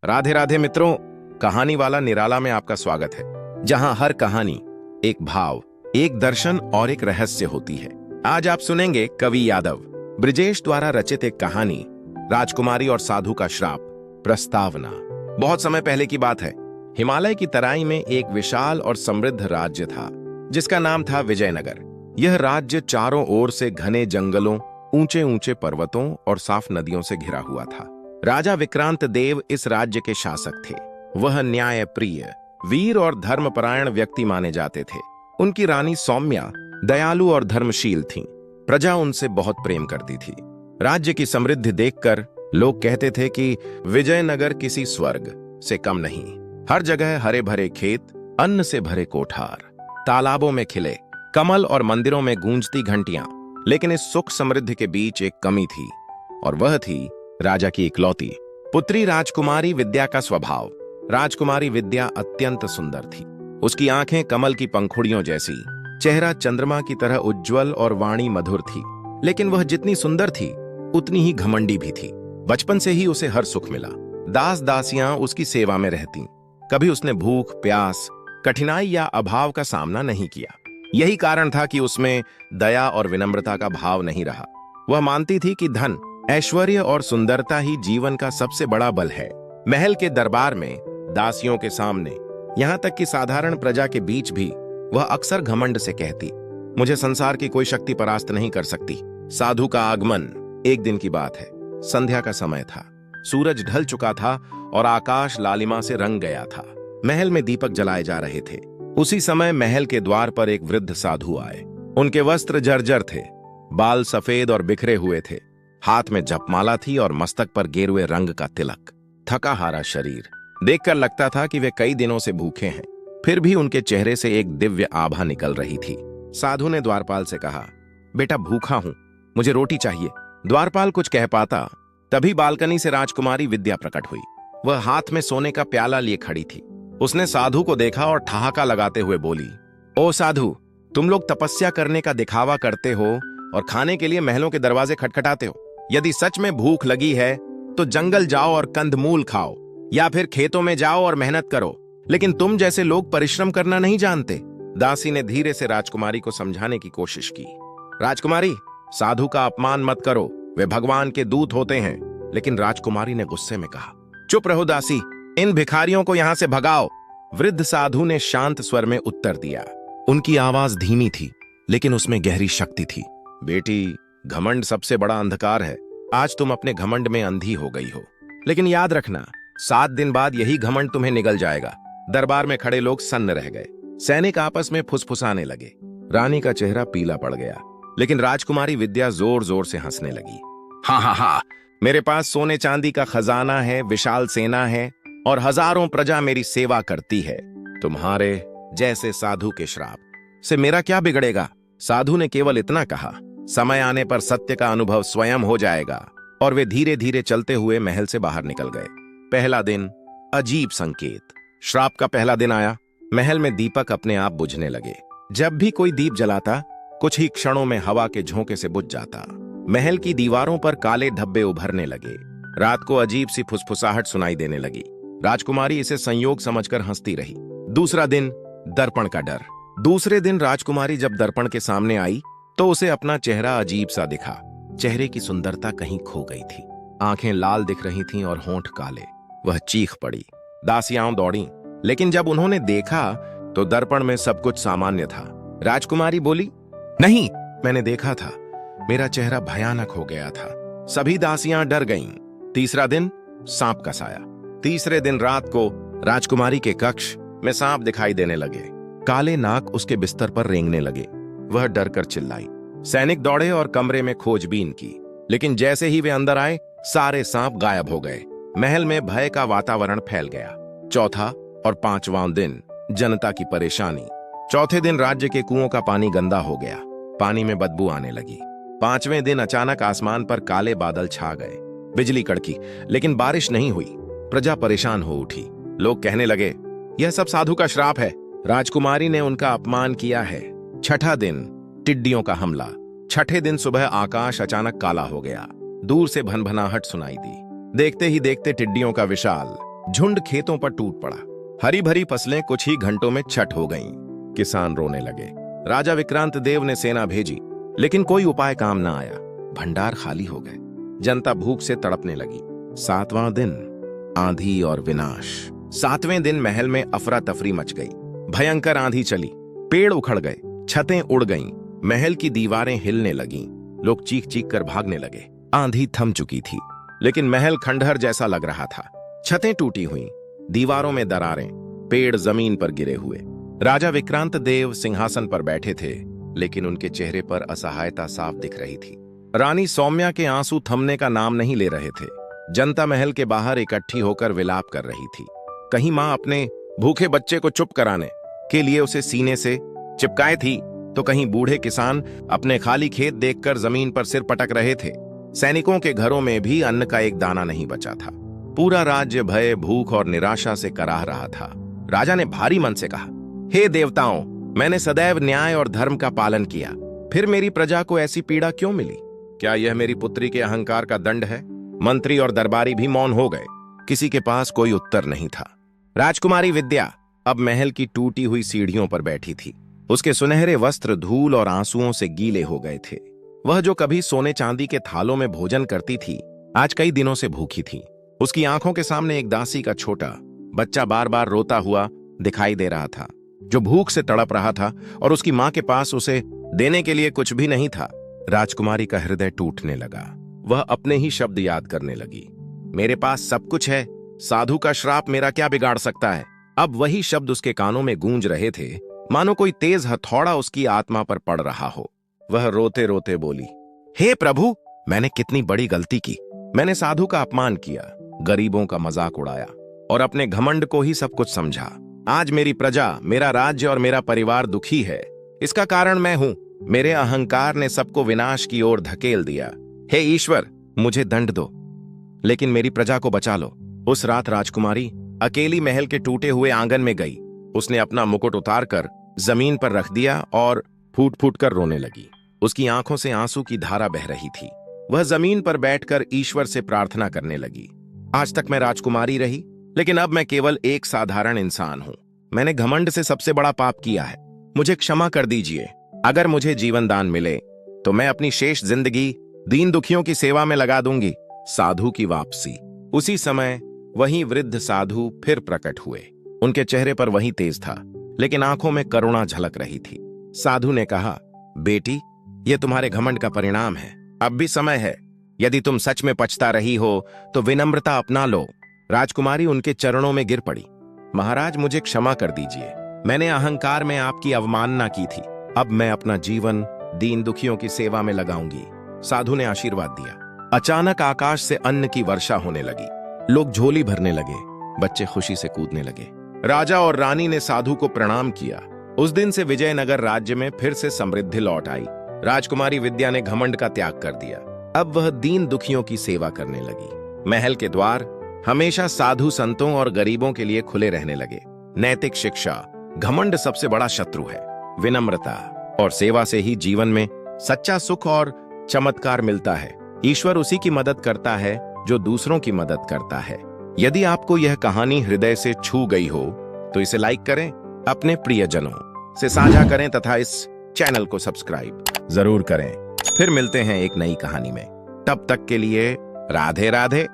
राधे राधे मित्रों, कहानी वाला निराला में आपका स्वागत है, जहां हर कहानी एक भाव, एक दर्शन और एक रहस्य होती है। आज आप सुनेंगे कवि यादव ब्रिजेश द्वारा रचित एक कहानी, राजकुमारी और साधु का श्राप। प्रस्तावना। बहुत समय पहले की बात है। हिमालय की तराई में एक विशाल और समृद्ध राज्य था, जिसका नाम था विजयनगर। यह राज्य चारों ओर से घने जंगलों, ऊंचे ऊंचे पर्वतों और साफ नदियों से घिरा हुआ था। राजा विक्रांत देव इस राज्य के शासक थे। वह न्यायप्रिय, वीर और धर्मपरायण व्यक्ति माने जाते थे। उनकी रानी सौम्या दयालु और धर्मशील थीं। प्रजा उनसे बहुत प्रेम करती थी। राज्य की समृद्धि देखकर लोग कहते थे कि विजयनगर किसी स्वर्ग से कम नहीं। हर जगह हरे भरे खेत, अन्न से भरे कोठार, तालाबों में खिले कमल और मंदिरों में गूंजती घंटियां। लेकिन इस सुख समृद्धि के बीच एक कमी थी, और वह थी राजा की इकलौती पुत्री राजकुमारी विद्या का स्वभाव। राजकुमारी विद्या अत्यंत सुंदर थी। उसकी आंखें कमल की पंखुड़ियों जैसी, चेहरा चंद्रमा की तरह उज्ज्वल और वाणी मधुर थी। लेकिन वह जितनी सुंदर थी, उतनी ही घमंडी भी थी। बचपन से ही उसे हर सुख मिला। दास दासियां उसकी सेवा में रहती। कभी उसने भूख, प्यास, कठिनाई या अभाव का सामना नहीं किया। यही कारण था कि उसमें दया और विनम्रता का भाव नहीं रहा। वह मानती थी कि धन, ऐश्वर्य और सुंदरता ही जीवन का सबसे बड़ा बल है। महल के दरबार में, दासियों के सामने, यहां तक कि साधारण प्रजा के बीच भी वह अक्सर घमंड से कहती, मुझे संसार की कोई शक्ति परास्त नहीं कर सकती। साधु का आगमन। एक दिन की बात है। संध्या का समय था। सूरज ढल चुका था और आकाश लालिमा से रंग गया था। महल में दीपक जलाए जा रहे थे। उसी समय महल के द्वार पर एक वृद्ध साधु आए। उनके वस्त्र जर्जर थे, बाल सफेद और बिखरे हुए थे। हाथ में जपमाला थी और मस्तक पर गेरुए रंग का तिलक। थका हारा शरीर, देखकर लगता था कि वे कई दिनों से भूखे हैं। फिर भी उनके चेहरे से एक दिव्य आभा निकल रही थी। साधु ने द्वारपाल से कहा, बेटा भूखा हूं, मुझे रोटी चाहिए। द्वारपाल कुछ कह पाता, तभी बालकनी से राजकुमारी विद्या प्रकट हुई। वह हाथ में सोने का प्याला लिए खड़ी थी। उसने साधु को देखा और ठहाका लगाते हुए बोली, ओ साधु, तुम लोग तपस्या करने का दिखावा करते हो और खाने के लिए महलों के दरवाजे खटखटाते हो। यदि सच में भूख लगी है तो जंगल जाओ और कंदमूल खाओ, या फिर खेतों में जाओ और मेहनत करो। लेकिन तुम जैसे लोग परिश्रम करना नहीं जानते। दासी ने धीरे से राजकुमारी को समझाने की कोशिश की। राजकुमारी, साधु का अपमान मत करो, वे भगवान के दूत होते हैं। लेकिन राजकुमारी ने गुस्से में कहा, चुप रहो दासी, इन भिखारियों को यहां से भगाओ। वृद्ध साधु ने शांत स्वर में उत्तर दिया। उनकी आवाज धीमी थी, लेकिन उसमें गहरी शक्ति थी। बेटी, घमंड सबसे बड़ा अंधकार है। आज तुम अपने घमंड में अंधी हो गई हो, लेकिन याद रखना, 7 दिन बाद यही घमंड तुम्हें निगल जाएगा। दरबार में खड़े लोग सन्न रह गए। सैनिक आपस में फुसफुसाने लगे। रानी का चेहरा पीला पड़ गया, लेकिन राजकुमारी विद्या जोर जोर से हंसने लगी। हाँ हाँ हाँ, मेरे पास सोने चांदी का खजाना है, विशाल सेना है और हजारों प्रजा मेरी सेवा करती है। तुम्हारे जैसे साधु के श्राप से मेरा क्या बिगड़ेगा? साधु ने केवल इतना कहा। समय आने पर सत्य का अनुभव स्वयं हो जाएगा। और वे धीरे धीरे चलते हुए महल से बाहर निकल गए। पहला दिन, अजीब संकेत। श्राप का पहला दिन आया। महल में दीपक अपने आप बुझने लगे। जब भी कोई दीप जलाता, कुछ ही क्षणों में हवा के झोंके से बुझ जाता। महल की दीवारों पर काले धब्बे उभरने लगे। रात को अजीब सी फुसफुसाहट सुनाई देने लगी। राजकुमारी इसे संयोग समझकर हंसती रही। दूसरा दिन, दर्पण का डर। दूसरे दिन राजकुमारी जब दर्पण के सामने आई तो उसे अपना चेहरा अजीब सा दिखा। चेहरे की सुंदरता कहीं खो गई थी। आंखें लाल दिख रही थीं और होंठ काले। वह चीख पड़ी। दासियां दौड़ीं, लेकिन जब उन्होंने देखा तो दर्पण में सब कुछ सामान्य था। राजकुमारी बोली, नहीं, मैंने देखा था, मेरा चेहरा भयानक हो गया था। सभी दासियां डर गईं। तीसरा दिन, सांप का साया। तीसरे दिन रात को राजकुमारी के कक्ष में सांप दिखाई देने लगे। काले नाक उसके बिस्तर पर रेंगने लगे। वह डरकर चिल्लाई। सैनिक दौड़े और कमरे में खोजबीन की, लेकिन जैसे ही वे अंदर आए, सारे सांप गायब हो गए। महल में भय का वातावरण फैल गया। चौथा और पांचवां दिन, जनता की परेशानी। चौथे दिन राज्य के कुओं का पानी गंदा हो गया। पानी में बदबू आने लगी। पांचवें दिन अचानक आसमान पर काले बादल छा गए। बिजली कड़की, लेकिन बारिश नहीं हुई। प्रजा परेशान हो उठी। लोग कहने लगे, यह सब साधु का श्राप है। राजकुमारी ने उनका अपमान किया है। छठा दिन, टिड्डियों का हमला। छठे दिन सुबह आकाश अचानक काला हो गया। दूर से भनभनाहट सुनाई दी। देखते ही देखते टिड्डियों का विशाल, झुंड खेतों पर टूट पड़ा। हरी भरी फसलें कुछ ही घंटों में छट हो गईं। किसान रोने लगे। राजा विक्रांत देव ने सेना भेजी, लेकिन कोई उपाय काम ना आया। भंडार खाली हो गए। जनता भूख से तड़पने लगी। 7वां दिन, आंधी और विनाश। 7वें दिन महल में अफरा तफरी मच गई। भयंकर आंधी चली, पेड़ उखड़ गए, छतें उड़ गईं, महल की दीवारें हिलने लगीं। लोग चीख चीख कर भागने लगे। आंधी थम चुकी थी, लेकिन महल खंडहर जैसा लग रहा था। छतें टूटी हुई, दीवारों में दरारें, पेड़ जमीन पर गिरे हुए। राजा विक्रांत देव सिंहासन पर बैठे थे, लेकिन उनके चेहरे पर असहायता साफ दिख रही थी। रानी सौम्या के आंसू थमने का नाम नहीं ले रहे थे। जनता महल के बाहर इकट्ठी होकर विलाप कर रही थी। कहीं मां अपने भूखे बच्चे को चुप कराने के लिए उसे सीने से चिपकाए थी, तो कहीं बूढ़े किसान अपने खाली खेत देखकर जमीन पर सिर पटक रहे थे। सैनिकों के घरों में भी अन्न का एक दाना नहीं बचा था। पूरा राज्य भय, भूख और निराशा से कराह रहा था। राजा ने भारी मन से कहा, हे देवताओं, मैंने सदैव न्याय और धर्म का पालन किया, फिर मेरी प्रजा को ऐसी पीड़ा क्यों मिली? क्या यह मेरी पुत्री के अहंकार का दंड है? मंत्री और दरबारी भी मौन हो गए। किसी के पास कोई उत्तर नहीं था। राजकुमारी विद्या अब महल की टूटी हुई सीढ़ियों पर बैठी थी। उसके सुनहरे वस्त्र धूल और आंसुओं से गीले हो गए थे। वह जो कभी सोने चांदी के थालों में भोजन करती थी, आज कई दिनों से भूखी थी। उसकी आंखों के सामने एक दासी का छोटा बच्चा बार बार रोता हुआ दिखाई दे रहा था, जो भूख से तड़प रहा था, और उसकी मां के पास उसे देने के लिए कुछ भी नहीं था। राजकुमारी का हृदय टूटने लगा। वह अपने ही शब्द याद करने लगी। मेरे पास सब कुछ है, साधु का श्राप मेरा क्या बिगाड़ सकता है? अब वही शब्द उसके कानों में गूंज रहे थे, मानो कोई तेज हथौड़ा उसकी आत्मा पर पड़ रहा हो। वह रोते रोते बोली, हे प्रभु, मैंने कितनी बड़ी गलती की। मैंने साधु का अपमान किया, गरीबों का मजाक उड़ाया और अपने घमंड को ही सब कुछ समझा। आज मेरी प्रजा, मेरा राज्य और मेरा परिवार दुखी है। इसका कारण मैं हूं। मेरे अहंकार ने सबको विनाश की ओर धकेल दिया। हे ईश्वर, मुझे दंड दो, लेकिन मेरी प्रजा को बचा लो। उस रात राजकुमारी अकेली महल के टूटे हुए आंगन में गई। उसने अपना मुकुट उतारकर जमीन पर रख दिया और फूट फूट कर रोने लगी। उसकी आंखों से आंसू की धारा बह रही थी। वह जमीन पर बैठकर ईश्वर से प्रार्थना करने लगी। आज तक मैं राजकुमारी रही, लेकिन अब मैं केवल एक साधारण इंसान हूं। मैंने घमंड से सबसे बड़ा पाप किया है। मुझे क्षमा कर दीजिए। अगर मुझे जीवन दान मिले तो मैं अपनी शेष जिंदगी दीन दुखियों की सेवा में लगा दूंगी। साधु की वापसी। उसी समय वही वृद्ध साधु फिर प्रकट हुए। उनके चेहरे पर वही तेज था, लेकिन आंखों में करुणा झलक रही थी। साधु ने कहा, बेटी, यह तुम्हारे घमंड का परिणाम है। अब भी समय है। यदि तुम सच में पछता रही हो तो विनम्रता अपना लो। राजकुमारी उनके चरणों में गिर पड़ी। महाराज, मुझे क्षमा कर दीजिए। मैंने अहंकार में आपकी अवमानना की थी। अब मैं अपना जीवन दीन दुखियों की सेवा में लगाऊंगी। साधु ने आशीर्वाद दिया। अचानक आकाश से अन्न की वर्षा होने लगी। लोग झोली भरने लगे, बच्चे खुशी से कूदने लगे। राजा और रानी ने साधु को प्रणाम किया। उस दिन से विजयनगर राज्य में फिर से समृद्धि लौट आई। राजकुमारी विद्या ने घमंड का त्याग कर दिया। अब वह दीन दुखियों की सेवा करने लगी। महल के द्वार हमेशा साधु संतों और गरीबों के लिए खुले रहने लगे। नैतिक शिक्षा, घमंड सबसे बड़ा शत्रु है। विनम्रता और सेवा से ही जीवन में सच्चा सुख और चमत्कार मिलता है। ईश्वर उसी की मदद करता है जो दूसरों की मदद करता है। यदि आपको यह कहानी हृदय से छू गई हो तो इसे लाइक करें, अपने प्रियजनों से साझा करें तथा इस चैनल को सब्सक्राइब जरूर करें। फिर मिलते हैं एक नई कहानी में। तब तक के लिए राधे राधे।